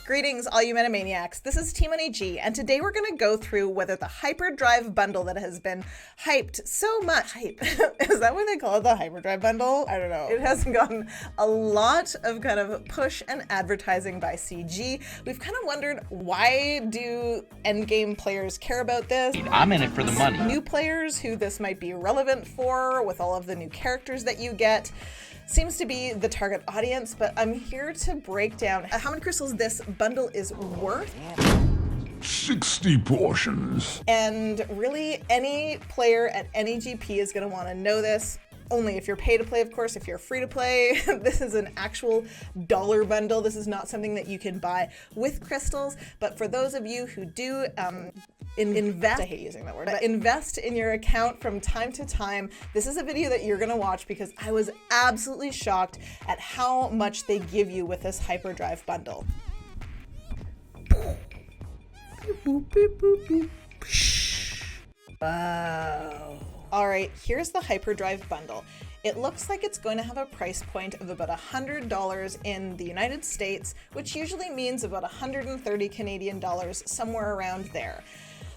Greetings, all you Metamaniacs. This is T-Money-G, and today we're going to go through whether the hyperdrive bundle that has been hyped so much. Is that what they call it, the hyperdrive bundle? I don't know. It has gotten a lot of kind of push and advertising by CG. We've kind of wondered, why do endgame players care about this? I'm in it for the money. New players who this might be relevant for, with all of the new characters that you get, seems to be the target audience, but I'm here to break down how many crystals this bundle is worth. 60 portions. And really, any player at any GP is going to want to know this. Only if you're pay to play, of course. If you're free to play, this is an actual dollar bundle. This is not something that you can buy with crystals. But for those of you who do invest, I hate using that word, but invest in your account from time to time, this is a video that you're gonna watch because I was absolutely shocked at how much they give you with this hyperdrive bundle. Wow. All right, here's the hyperdrive bundle. It looks like it's going to have a price point of about $100 in the United States, which usually means about 130 Canadian dollars, somewhere around there.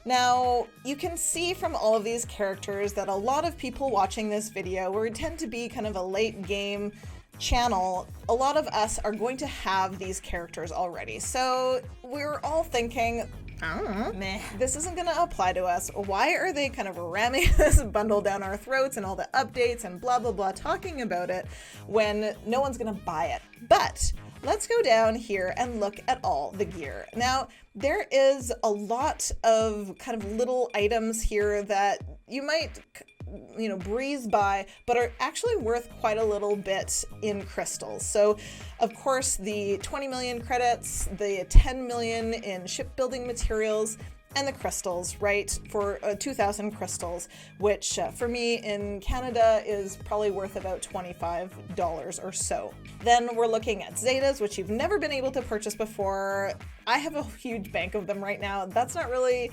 Now, you can see from all of these characters that a lot of people watching this video, where we tend to be kind of a late game channel, a lot of us are going to have these characters already. So we're all thinking, meh, this isn't going to apply to us. Why are they kind of ramming this bundle down our throats and all the updates and blah, blah, blah, talking about it when no one's going to buy it? But let's go down here and look at all the gear. Now, there is a lot of kind of little items here that you might, breeze by, but are actually worth quite a little bit in crystals. So, of course, the 20 million credits, the 10 million in shipbuilding materials, and the crystals, right, for 2,000 crystals, which for me in Canada is probably worth about $25 or so. Then we're looking at Zetas, which you've never been able to purchase before. I have a huge bank of them right now. That's not really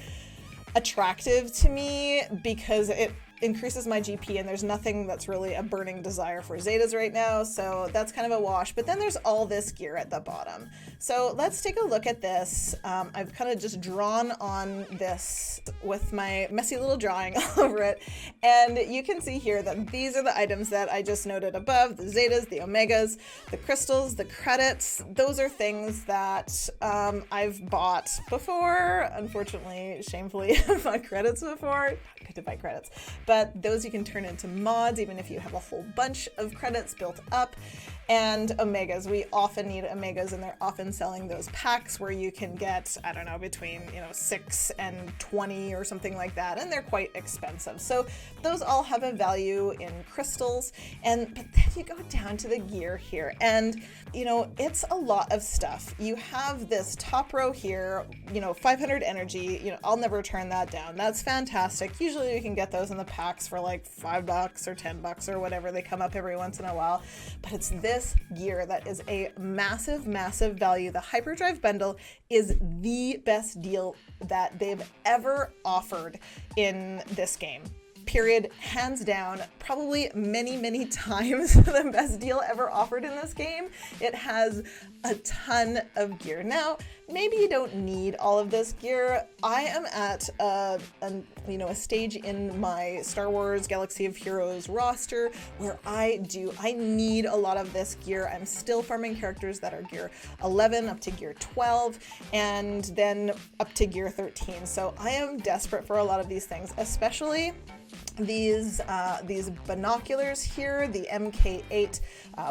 attractive to me because it increases my GP, and there's nothing that's really a burning desire for Zetas right now, so that's kind of a wash. But then there's all this gear at the bottom. So let's take a look at this. I've kind of just drawn on this with my messy little drawing all over it, and you can see here that these are the items that I just noted above: the Zetas, the Omegas, the crystals, the credits. Those are things that I've bought before. Unfortunately, shamefully, I've bought credits before. Not good to buy credits. But those you can turn into mods, even if you have a whole bunch of credits built up. And Omegas, we often need Omegas, and they're often selling those packs where you can get, I don't know, between 6 and 20 or something like that, and they're quite expensive. So those all have a value in crystals. But then you go down to the gear here, and it's a lot of stuff. You have this top row here, 500 energy. I'll never turn that down. That's fantastic. Usually you can get those in the packs for like $5 or $10 or whatever. They come up every once in a while, but it's this gear that is a massive, massive value. The hyperdrive bundle is the best deal that they've ever offered in this game. Period. Hands down, probably many, many times the best deal ever offered in this game. It has a ton of gear. Now, maybe you don't need all of this gear. I am at a stage in my Star Wars Galaxy of Heroes roster where I need a lot of this gear. I'm still farming characters that are gear 11 up to gear 12 and then up to gear 13. So I am desperate for a lot of these things, especially these binoculars here, the MK8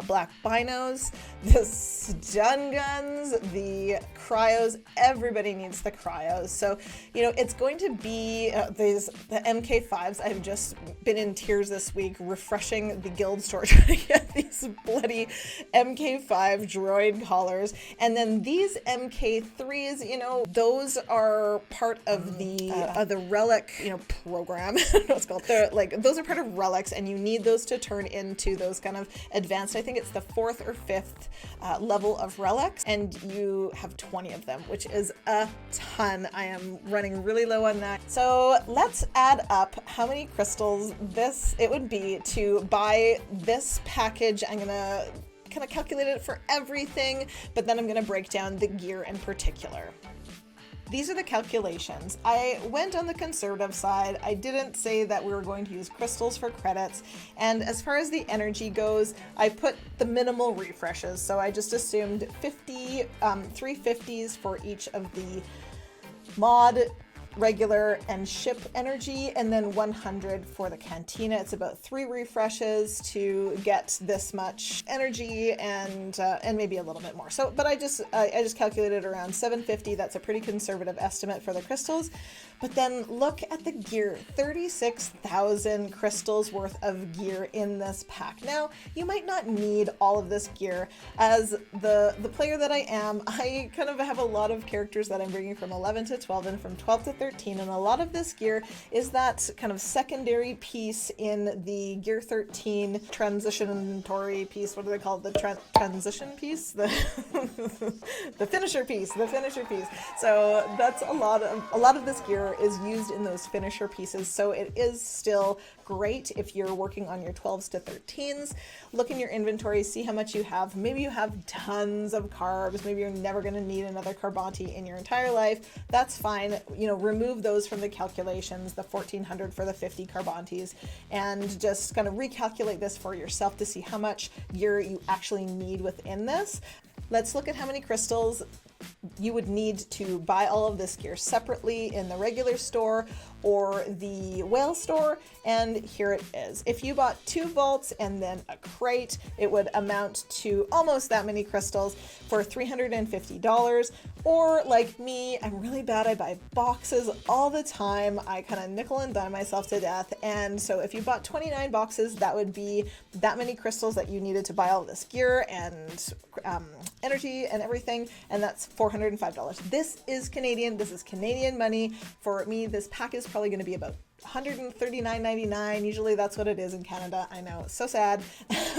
black binos, the stun guns, the cryos. Everybody needs the cryos. So, it's going to be the MK5s. I've just been in tears this week refreshing the guild store trying to get these bloody MK5 droid collars. And then these MK3s, those are part of the relic, program. I don't know what it's called. Those are part of relics, and you need those to turn into those kind of advanced. I think it's the 4th or 5th level of relics, and you have 20 of them, which is a ton. I am running really low on that. So let's add up how many crystals it would be to buy this package. I'm gonna kind of calculated it for everything, but then I'm going to break down the gear in particular. These are the calculations. I went on the conservative side. I didn't say that we were going to use crystals for credits. And as far as the energy goes, I put the minimal refreshes. So I just assumed 350s for each of the mod, regular, and ship energy, and then 100 for the cantina. It's about 3 refreshes to get this much energy and maybe a little bit more. So, but I just calculated around 750. That's a pretty conservative estimate for the crystals. But then look at the gear, 36,000 crystals worth of gear in this pack. Now, you might not need all of this gear. As the player that I am, I kind of have a lot of characters that I'm bringing from 11 to 12 and from 12 to 13, and a lot of this gear is that kind of secondary piece in the Gear 13 transitionatory piece. What do they call it? The transition piece? The finisher piece. The finisher piece. So that's a lot of this gear is used in those finisher pieces, so it is still great if you're working on your 12s to 13s. Look in your inventory, see how much you have. Maybe you have tons of carbs, maybe you're never going to need another Carbonti in your entire life. That's fine. You know, remove those from the calculations, the 1400 for the 50 Carbontis, and just kind of recalculate this for yourself to see how much gear you actually need within this. Let's look at how many crystals you would need to buy all of this gear separately in the regular store or the whale store, and here it is. If you bought 2 vaults and then a crate, it would amount to almost that many crystals for $350. Or like me, I'm really bad, I buy boxes all the time. I kind of nickel and dime myself to death, and so if you bought 29 boxes, that would be that many crystals that you needed to buy all this gear and energy and everything, and that's $405. This is Canadian. This is Canadian money. For me, this pack is probably going to be about $139.99. Usually that's what it is in Canada. I know, so sad.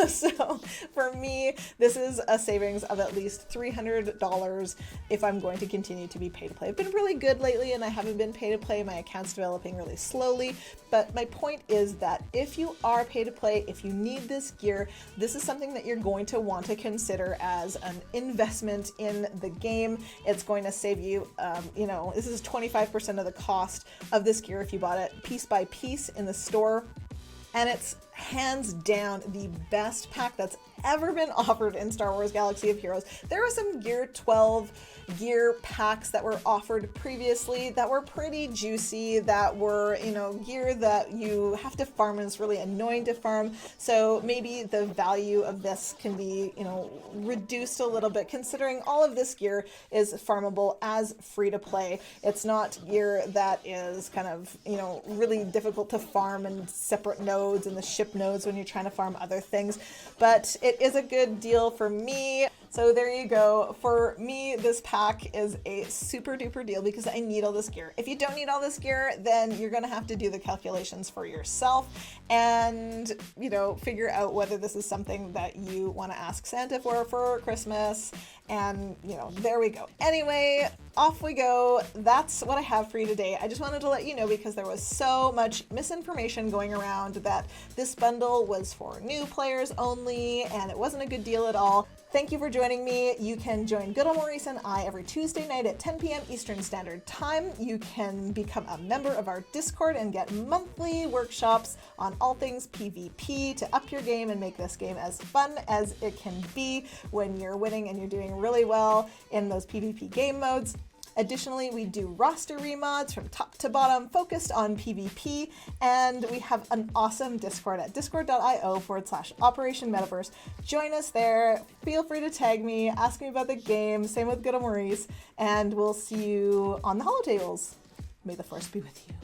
So for me, this is a savings of at least $300 if I'm going to continue to be pay to play. I've been really good lately and I haven't been pay to play. My account's developing really slowly, but my point is that if you are pay to play, if you need this gear, this is something that you're going to want to consider as an investment in the game. It's going to save you, this is 25% of the cost of this gear if you bought it piece by piece in the store, and it's hands down the best pack that's ever been offered in Star Wars Galaxy of Heroes. There are some Gear 12 gear packs that were offered previously that were pretty juicy, that were, gear that you have to farm and it's really annoying to farm. So maybe the value of this can be, reduced a little bit, considering all of this gear is farmable as free to play. It's not gear that is kind of, really difficult to farm in separate nodes and the ship nodes when you're trying to farm other things, but it is a good deal for me. So there you go. For me, this pack is a super duper deal because I need all this gear. If you don't need all this gear, then you're going to have to do the calculations for yourself and, figure out whether this is something that you want to ask Santa for Christmas. And, there we go. Anyway, off we go. That's what I have for you today. I just wanted to let you know because there was so much misinformation going around that this bundle was for new players only and it wasn't a good deal at all. Thank you for joining me. You can join Good Old Maurice and I every Tuesday night at 10 p.m. Eastern Standard Time. You can become a member of our Discord and get monthly workshops on all things PvP to up your game and make this game as fun as it can be when you're winning and you're doing really well in those PvP game modes. Additionally, we do roster remods from top to bottom focused on PvP, and we have an awesome Discord at discord.io/Operation Metaverse. Join us there. Feel free to tag me, ask me about the game, same with Good Old Maurice, and we'll see you on the holotables. May the Force be with you.